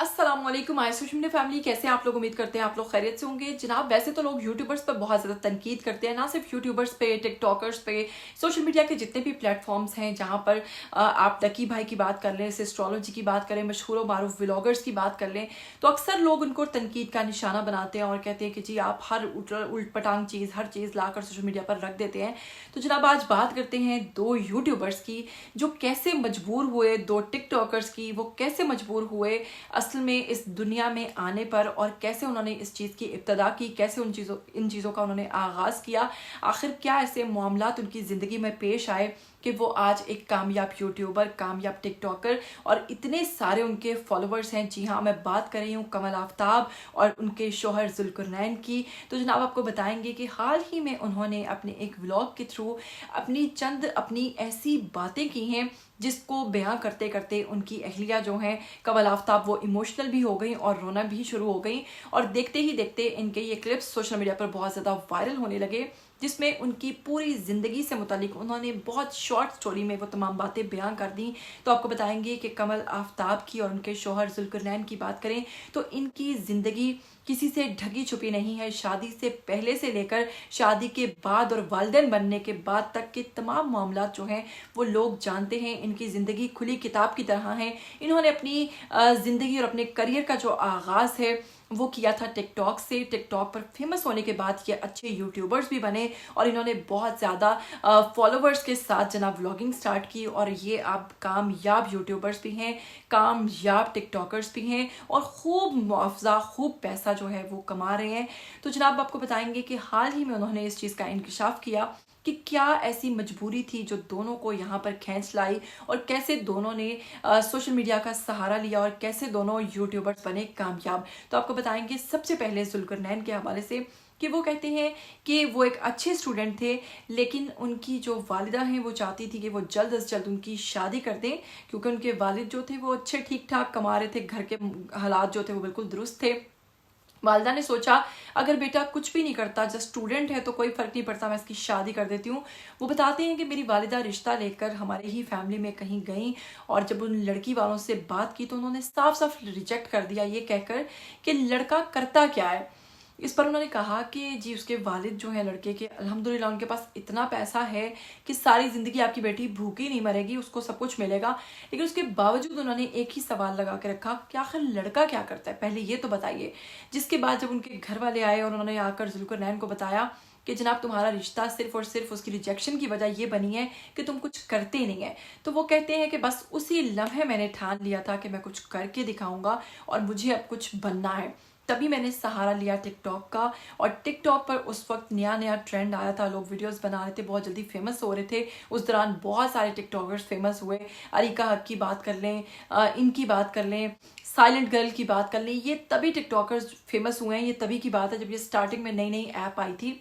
अस्सलाम वालेकुम my social media family, कैसे हैं आप लोग। उम्मीद करते हैं आप लोग खैरियत से होंगे। जनाब, वैसे तो लोग यूट्यूबर्स पर बहुत ज़्यादा तनकीद करते हैं, ना सिर्फ यूट्यूबर्स पे, टिकटॉकर्स पे, सोशल मीडिया के जितने भी प्लेटफॉर्म्स हैं जहाँ पर आप लकी भाई की बात कर लें, एस्ट्रोलॉजी की बात करें, मशहूर मारूफ व्लॉगर्स की बात कर लें, तो अक्सर लोग उनको तनकीद का निशाना बनाते हैं और कहते हैं कि जी आप हर उल्ट पटांग चीज़, हर चीज़ लाकर सोशल मीडिया पर रख देते हैं। तो जनाब, आज बात करते हैं दो यूट्यूबर्स की जो कैसे मजबूर हुए, दो टिकटॉकर्स की वो कैसे मजबूर हुए असल में इस दुनिया में आने पर, और कैसे उन्होंने इस चीज़ की इब्तदा की, कैसे इन चीज़ों का उन्होंने आगाज़ किया, आखिर क्या ऐसे मामलात उनकी ज़िंदगी में पेश आए कि वो आज एक कामयाब यूट्यूबर, कामयाब टिकटॉकर और इतने सारे उनके फॉलोअर्स हैं। जी हाँ, मैं बात कर रही हूँ कमल आफ्ताब और उनके शौहर जुल्करनैन की। तो जनाब, आपको बताएंगे कि हाल ही में उन्होंने अपने एक व्लॉग के थ्रू अपनी ऐसी बातें की हैं जिसको बयां करते करते उनकी अहलिया जो हैं कमल आफ्ताब, वो इमोशनल भी हो गई और रोना भी शुरू हो गई। और देखते ही देखते इनके ये क्लिप्स सोशल मीडिया पर बहुत ज़्यादा वायरल होने लगे, जिसमें उनकी पूरी ज़िंदगी से मुतालिक उन्होंने बहुत शॉर्ट स्टोरी में वो तमाम बातें बयां कर दी। तो आपको बताएंगे कि कमल आफ्ताब की और उनके शौहर जुल्करनैन की बात करें तो इनकी ज़िंदगी किसी से ढकी छुपी नहीं है। शादी से पहले से लेकर शादी के बाद और वालिदैन बनने के बाद तक के तमाम मामला जो हैं वो लोग जानते हैं। इनकी ज़िंदगी खुली किताब की तरह है। इन्होंने अपनी ज़िंदगी और अपने करियर का जो आगाज़ है वो किया था टिकटॉक से। टिकटॉक पर फेमस होने के बाद ये अच्छे यूट्यूबर्स भी बने और इन्होंने बहुत ज़्यादा फॉलोअर्स के साथ जनाब व्लॉगिंग स्टार्ट की, और ये अब कामयाब यूट्यूबर्स भी हैं, कामयाब टिकटॉकर्स भी हैं और खूब मुआवजा, खूब पैसा जो है वो कमा रहे हैं। तो जनाब, आपको बताएंगे कि हाल ही में उन्होंने इस चीज़ का इंकशाफ किया कि क्या ऐसी मजबूरी थी जो दोनों को यहाँ पर खींच लाई, और कैसे दोनों ने सोशल मीडिया का सहारा लिया और कैसे दोनों यूट्यूबर्स बने कामयाब। तो आपको बताएंगे सबसे पहले जुल्करनैन के हवाले से कि वो कहते हैं कि वो एक अच्छे स्टूडेंट थे, लेकिन उनकी जो वालिदा हैं वो चाहती थी कि वो जल्द अज जल्द उनकी शादी कर दें, क्योंकि उनके वालिद जो थे वो अच्छे ठीक ठाक कमा रहे थे, घर के हालात जो थे वो बिल्कुल दुरुस्त थे। वालदा ने सोचा अगर बेटा कुछ भी नहीं करता, जस्ट स्टूडेंट है, तो कोई फ़र्क नहीं पड़ता, मैं इसकी शादी कर देती हूँ। वो बताते हैं कि मेरी वालिदा रिश्ता लेकर हमारे ही फैमिली में कहीं गई, और जब उन लड़की वालों से बात की तो उन्होंने साफ साफ रिजेक्ट कर दिया, ये कहकर कि लड़का करता क्या है। इस पर उन्होंने कहा कि जी उसके वालिद जो है लड़के के, अल्हम्दुलिल्लाह उनके पास इतना पैसा है कि सारी ज़िंदगी आपकी बेटी भूखी नहीं मरेगी, उसको सब कुछ मिलेगा। लेकिन उसके बावजूद उन्होंने एक ही सवाल लगा के रखा कि आखिर लड़का क्या करता है, पहले ये तो बताइए। जिसके बाद जब उनके घर वाले आए और उन्होंने आकर जुल्करनैन को बताया कि जनाब तुम्हारा रिश्ता सिर्फ और सिर्फ उसकी रिजेक्शन की वजह ये बनी है कि तुम कुछ करते नहीं है, तो वो कहते हैं कि बस उसी लम्हे मैंने ठान लिया था कि मैं कुछ करके दिखाऊंगा और मुझे अब कुछ बनना है। तभी मैंने सहारा लिया टिकटॉक का, और टिकटॉक पर उस वक्त नया नया ट्रेंड आया था, लोग वीडियोस बना रहे थे, बहुत जल्दी फेमस हो रहे थे। उस दौरान बहुत सारे टिकटॉकर्स फेमस हुए। अरीका हक की बात कर लें, इनकी बात कर लें, साइलेंट गर्ल की बात कर लें, ये तभी टिकटॉकर्स फेमस हुए हैं। ये तभी की बात है जब ये स्टार्टिंग में नई नई ऐप आई थी।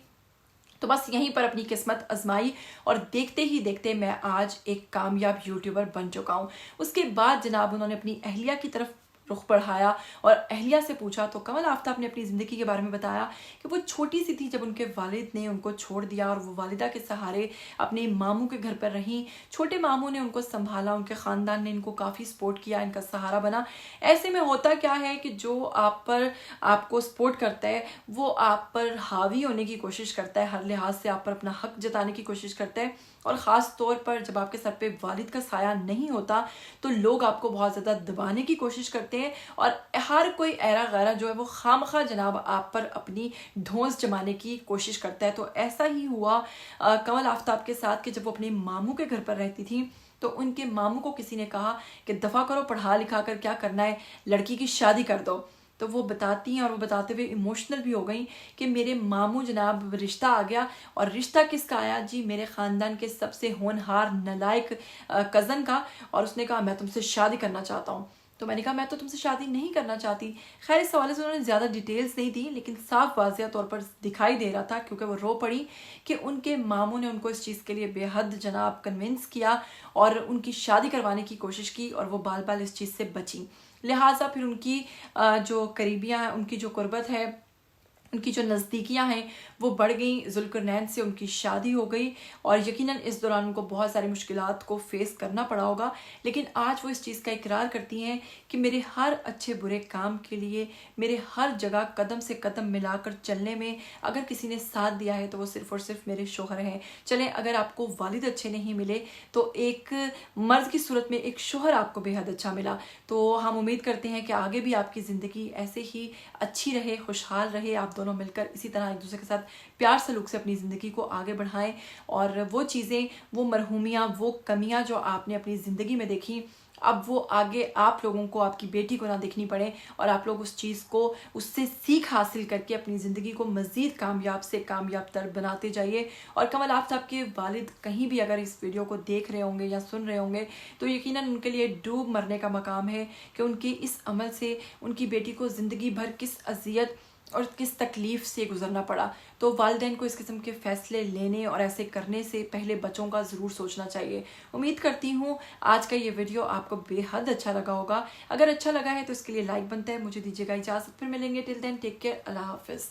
तो बस यहीं पर अपनी किस्मत आजमाई और देखते ही देखते मैं आज एक कामयाब यूट्यूबर बन चुका हूँ। उसके बाद जनाब उन्होंने अपनी अहलिया की तरफ रुख बढ़ाया और अहलिया से पूछा, तो कमल आफ्ताब ने अपनी ज़िंदगी के बारे में बताया कि वो छोटी सी थी जब उनके वालिद ने उनको छोड़ दिया और वो वालिदा के सहारे अपने मामू के घर पर रहीं। छोटे मामू ने उनको संभाला, उनके ख़ानदान ने इनको काफ़ी सपोर्ट किया, इनका सहारा बना। ऐसे में होता क्या है कि जो आपको सपोर्ट करता है वो आप पर हावी होने की कोशिश करता है, हर लिहाज से आप पर अपना हक जताने की कोशिश करता है, और ख़ास तौर पर जब आपके सर पे वालिद का साया नहीं होता तो लोग आपको बहुत ज़्यादा दबाने की कोशिश करते हैं, और हर कोई ऐरा गैरा जो है वो खामखा जनाब आप पर अपनी धौंस जमाने की कोशिश करता है। तो ऐसा ही हुआ कमल आफ्ताब के साथ कि जब वो अपने मामू के घर पर रहती थी तो उनके मामू को किसी ने कहा कि दफ़ा करो, पढ़ा लिखा कर क्या करना है, लड़की की शादी कर दो। तो वो बताती हैं और वो बताते हुए इमोशनल भी हो गई कि मेरे मामू जनाब रिश्ता आ गया, और रिश्ता किसका आया जी, मेरे ख़ानदान के सबसे होनहार नलायक कज़न का, और उसने कहा मैं तुमसे शादी करना चाहता हूँ। तो मैंने कहा मैं तो तुमसे शादी नहीं करना चाहती। खैर इस हवाले से उन्होंने ज़्यादा डिटेल्स नहीं दी, लेकिन साफ वाज़िया तौर पर दिखाई दे रहा था, क्योंकि वो रो पड़ी कि उनके मामू ने उनको इस चीज़ के लिए बेहद जनाब कन्विंस किया और उनकी शादी करवाने की कोशिश की, और वो बाल बाल इस चीज़ से बची। लिहाजा फिर उनकी जो करीबियाँ हैं, उनकी जो कुर्बत है, उनकी जो नज़दीकियां हैं वो बढ़ गई, ज़ुल्करनैन से उनकी शादी हो गई और यकीनन इस दौरान उनको बहुत सारी मुश्किलात को फेस करना पड़ा होगा, लेकिन आज वो इस चीज़ का इकरार करती हैं कि मेरे हर अच्छे बुरे काम के लिए, मेरे हर जगह कदम से कदम मिलाकर चलने में अगर किसी ने साथ दिया है तो वो सिर्फ़ और सिर्फ मेरे शोहर हैं। चलें, अगर आपको वालिद अच्छे नहीं मिले तो एक मर्द की सूरत में एक शोहर आपको बेहद अच्छा मिला। तो हम उम्मीद करते हैं कि आगे भी आपकी ज़िंदगी ऐसे ही अच्छी रहे, खुशहाल रहे, आप दोनों मिलकर इसी तरह एक दूसरे के साथ प्यार सलूक से अपनी ज़िंदगी को आगे बढ़ाएं और वो चीज़ें, वो मरहूमियाँ, वो कमियाँ जो आपने अपनी ज़िंदगी में देखी, अब वो आगे आप लोगों को, आपकी बेटी को ना देखनी पड़े और आप लोग उस चीज़ को, उससे सीख हासिल करके अपनी ज़िंदगी को मज़ीद कामयाब से कामयाब तर बनाते जाइए। और कमल आफ्ताब के वालिद कहीं भी अगर इस वीडियो को देख रहे होंगे या सुन रहे होंगे तो यकीनन उनके लिए डूब मरने का मकाम है कि उनके इस अमल से उनकी बेटी को ज़िंदगी भर किस अजियत और किस तकलीफ़ से गुजरना पड़ा। तो वालिदैन को इस किस्म के फ़ैसले लेने और ऐसे करने से पहले बच्चों का ज़रूर सोचना चाहिए। उम्मीद करती हूँ आज का ये वीडियो आपको बेहद अच्छा लगा होगा। अगर अच्छा लगा है तो इसके लिए लाइक बनता है। मुझे दीजिएगा इजाज़त, फिर मिलेंगे। टिल देन टेक केयर, अल्लाह हाफ़िज़।